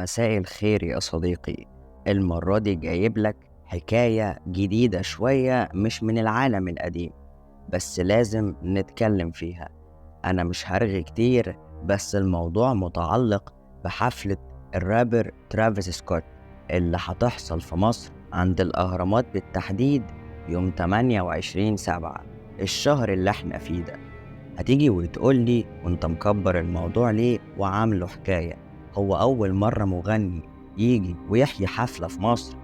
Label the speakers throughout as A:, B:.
A: مساء الخير يا صديقي. المرة دي جايب لك حكاية جديدة شوية، مش من العالم القديم، بس لازم نتكلم فيها. أنا مش هرغي كتير، بس الموضوع متعلق بحفلة الرابر ترافيس سكوت اللي هتحصل في مصر عند الأهرامات بالتحديد يوم 28/7 الشهر اللي احنا فيه ده. هتيجي وتقولي وانت مكبر الموضوع ليه وعامله حكاية؟ هو أول مرة مغني يجي ويحيي حفلة في مصر؟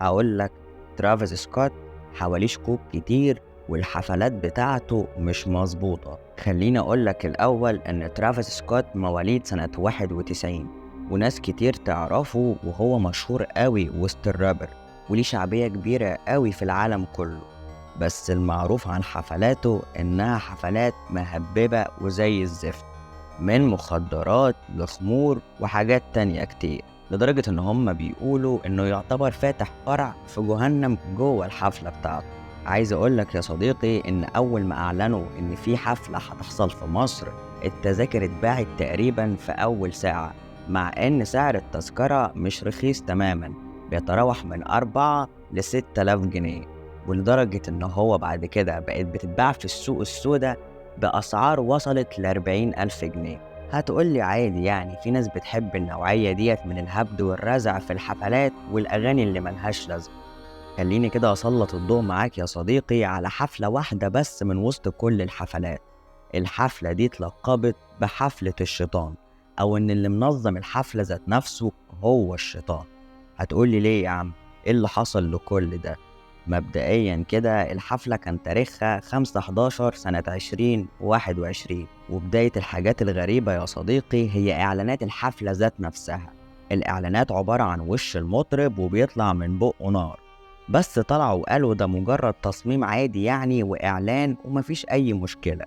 A: هقولك ترافيس سكوت حواليه شكوك كتير والحفلات بتاعته مش مظبوطة. خليني أقولك الأول إن ترافيس سكوت مواليد سنة 91، وناس كتير تعرفه وهو مشهور قوي وسط الرابر، وليه شعبية كبيرة قوي في العالم كله. بس المعروف عن حفلاته إنها حفلات مهببة وزي الزفت، من مخدرات لخمور وحاجات تانية كتير، لدرجة إن هم بيقولوا إنه يعتبر فاتح فرع في جهنم جوه الحفلة بتاعته. عايز أقولك يا صديقي إن أول ما أعلنوا إن في حفلة هتحصل في مصر، التذاكر اتباعت تقريبا في أول ساعة، مع إن سعر التذكرة مش رخيص تماما، بيتراوح من 4 ل6 آلاف جنيه، ولدرجة إن هو بعد كده بقت بتتباع في السوق السوداء بأسعار وصلت ل40 ألف جنيه. هتقولي عادي، يعني في ناس بتحب النوعية ديت من الهبد والرزع في الحفلات والأغاني اللي ملهاش لازمة. خليني كده أسلط الضوء معاك يا صديقي على حفلة واحدة بس من وسط كل الحفلات. الحفلة دي اتلقبت بحفلة الشيطان، أو إن اللي منظم الحفلة ذات نفسه هو الشيطان. هتقولي ليه يا عم؟ إيه اللي حصل لكل ده؟ مبدئيا كده الحفلة كان تاريخها 5/11 سنة 2021، وبداية الحاجات الغريبة يا صديقي هي إعلانات الحفلة ذات نفسها. الإعلانات عبارة عن وش المطرب وبيطلع من بقه نار، بس طلعوا وقالوا ده مجرد تصميم عادي يعني وإعلان ومفيش أي مشكلة.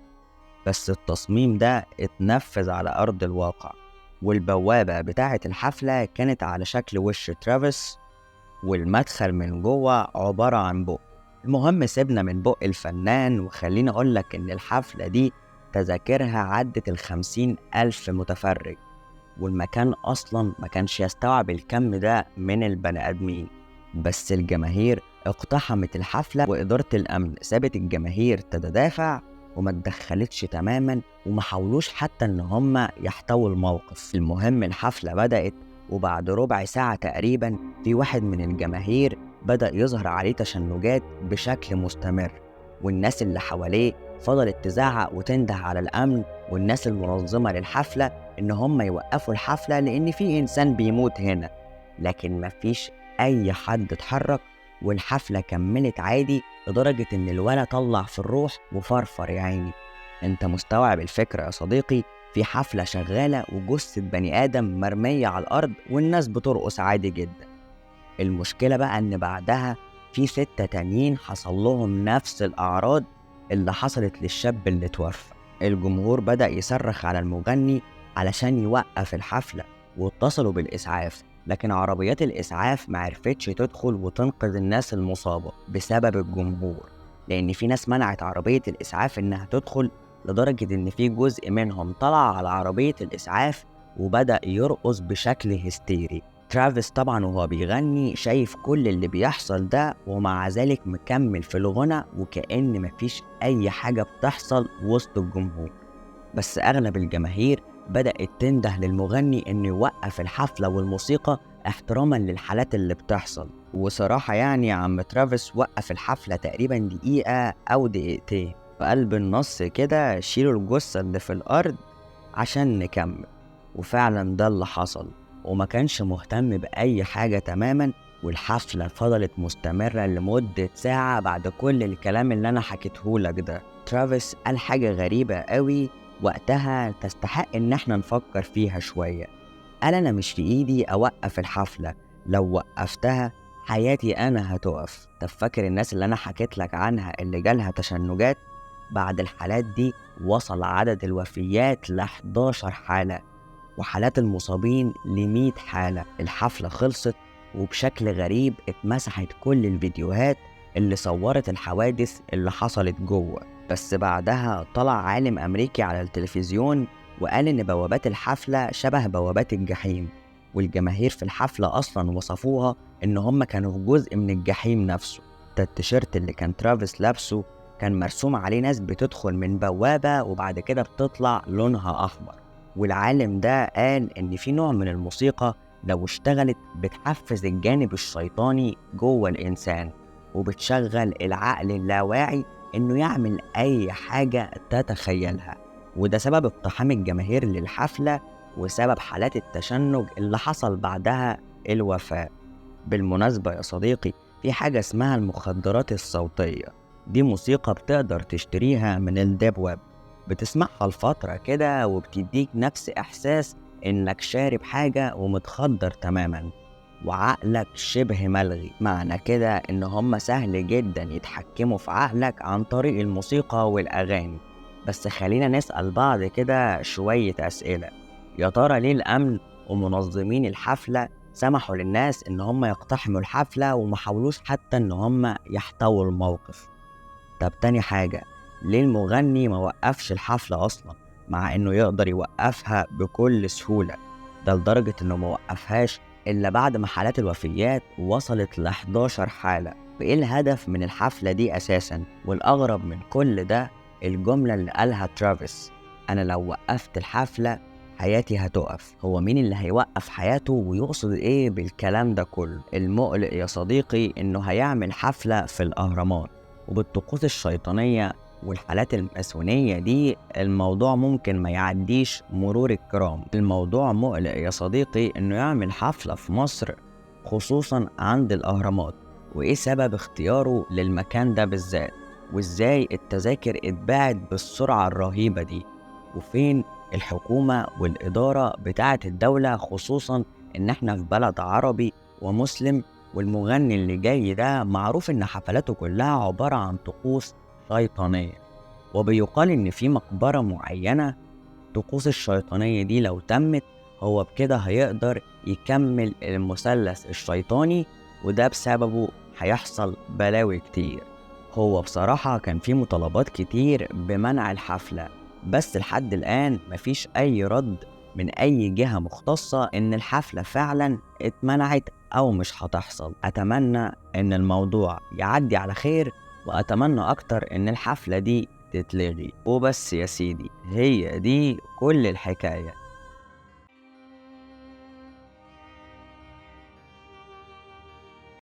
A: بس التصميم ده اتنفذ على أرض الواقع، والبوابة بتاعة الحفلة كانت على شكل وش ترافيس، والمدخل من جوه عبارة عن بق. المهم سيبنا من بق الفنان، وخليني أقولك إن الحفلة دي تذاكرها عدت 50 ألف متفرج، والمكان أصلا ما كانش يستوعب الكم ده من البني آدمين. بس الجماهير اقتحمت الحفلة، وإدارة الأمن سابت الجماهير تتدافع وما اتدخلتش تماما، وما حاولوش حتى إن هم يحتووا الموقف. المهم الحفلة بدأت، وبعد ربع ساعة تقريبا في واحد من الجماهير بدأ يظهر عليه تشنجات بشكل مستمر، والناس اللي حواليه فضلت تزعق وتنده على الأمن والناس المنظمة للحفلة إن هم يوقفوا الحفلة لأن في إنسان بيموت هنا. لكن مفيش أي حد اتحرك، والحفلة كملت عادي، لدرجة إن الولا طلع في الروح وفرفر يا عيني. أنت مستوعب الفكرة يا صديقي؟ في حفلة شغالة وجثة بني آدم مرمية على الأرض والناس بترقص عادي جدا. المشكلة بقى إن بعدها في 6 تانيين حصل لهم نفس الأعراض اللي حصلت للشاب اللي توفى. الجمهور بدأ يصرخ على المغني علشان يوقف الحفلة، واتصلوا بالإسعاف، لكن عربيات الإسعاف معرفتش تدخل وتنقذ الناس المصابة بسبب الجمهور، لأن في ناس منعت عربية الإسعاف إنها تدخل، لدرجة إن في جزء منهم طلع على عربية الإسعاف وبدأ يرقص بشكل هستيري. ترافيس طبعا وهو بيغني شايف كل اللي بيحصل ده، ومع ذلك مكمل في الغنى وكأن مفيش أي حاجة بتحصل وسط الجمهور. بس أغلب الجماهير بدأت تنده للمغني إنه يوقف الحفلة والموسيقى احتراما للحالات اللي بتحصل. وصراحة يعني يا عم ترافيس وقف الحفلة تقريبا دقيقة أو دقيقتين، في قلب النص كده شيلوا الجثة اللي في الأرض عشان نكمل. وفعلا ده اللي حصل، وما كانش مهتم بأي حاجة تماما، والحفلة فضلت مستمرة لمدة ساعة. بعد كل الكلام اللي أنا حكيتهولك ده، ترافيس قال حاجة غريبة قوي وقتها تستحق إن احنا نفكر فيها شوية. قال أنا مش في إيدي أوقف الحفلة، لو وقفتها حياتي أنا هتقف. طب فاكر الناس اللي أنا حكيت لك عنها اللي جالها تشنجات؟ بعد الحالات دي وصل عدد الوفيات ل11 حالة، وحالات المصابين ل100 حالة. الحفلة خلصت، وبشكل غريب اتمسحت كل الفيديوهات اللي صورت الحوادث اللي حصلت جوه. بس بعدها طلع عالم أمريكي على التلفزيون وقال إن بوابات الحفلة شبه بوابات الجحيم، والجماهير في الحفلة أصلا وصفوها إن هم كانوا في جزء من الجحيم نفسه. ده التيشيرت اللي كان ترافيس لابسه كان مرسوم عليه ناس بتدخل من بوابة وبعد كده بتطلع لونها أحمر، والعالم ده قال إن في نوع من الموسيقى لو اشتغلت بتحفز الجانب الشيطاني جوه الإنسان وبتشغل العقل اللاواعي إنه يعمل أي حاجة تتخيلها، وده سبب اقتحام الجماهير للحفلة وسبب حالات التشنج اللي حصل بعدها الوفاة. بالمناسبة يا صديقي، في حاجة اسمها المخدرات الصوتية، دي موسيقى بتقدر تشتريها من الديب ويب، بتسمعها لفترة كده وبتديك نفس إحساس إنك شارب حاجة ومتخدر تماما وعقلك شبه ملغي. معنى كده إن هما سهل جدا يتحكموا في عقلك عن طريق الموسيقى والأغاني. بس خلينا نسأل بعض كده شوية أسئلة. يا ترى ليه الأمن ومنظمين الحفلة سمحوا للناس إن هم يقتحموا الحفلة ومحاولوش حتى إن هم يحتووا الموقف؟ طب تاني حاجة، ليه المغني موقفش الحفلة أصلا مع إنه يقدر يوقفها بكل سهولة؟ ده لدرجة إنه موقفهاش إلا بعد ما حالات الوفيات وصلت ل11 حالة. وإيه الهدف من الحفلة دي أساسا؟ والأغرب من كل ده الجملة اللي قالها ترافيس: أنا لو وقفت الحفلة حياتي هتقف. هو مين اللي هيوقف حياته ويقصد ايه بالكلام ده كله؟ المقلق يا صديقي انه هيعمل حفلة في الاهرامات، وبالطقوس الشيطانية والحالات الماسونية دي الموضوع ممكن ما يعديش مرور الكرام. الموضوع مقلق يا صديقي انه يعمل حفلة في مصر خصوصا عند الاهرامات، وايه سبب اختياره للمكان ده بالذات، وازاي التذاكر اتباعت بالسرعة الرهيبة دي، وفين الحكومة والإدارة بتاعة الدولة، خصوصا إن إحنا في بلد عربي ومسلم، والمغني اللي جاي ده معروف إن حفلاته كلها عبارة عن طقوس شيطانية. وبيقال إن في مقبرة معينة الطقوس الشيطانية دي لو تمت هو بكده هيقدر يكمل المثلث الشيطاني، وده بسببه هيحصل بلاوي كتير. هو بصراحة كان في مطالبات كتير بمنع الحفلة، بس لحد الآن مفيش أي رد من أي جهة مختصة إن الحفلة فعلا اتمنعت أو مش هتحصل. أتمنى إن الموضوع يعدي على خير، وأتمنى أكتر إن الحفلة دي تتلغي وبس يا سيدي. هي دي كل الحكاية.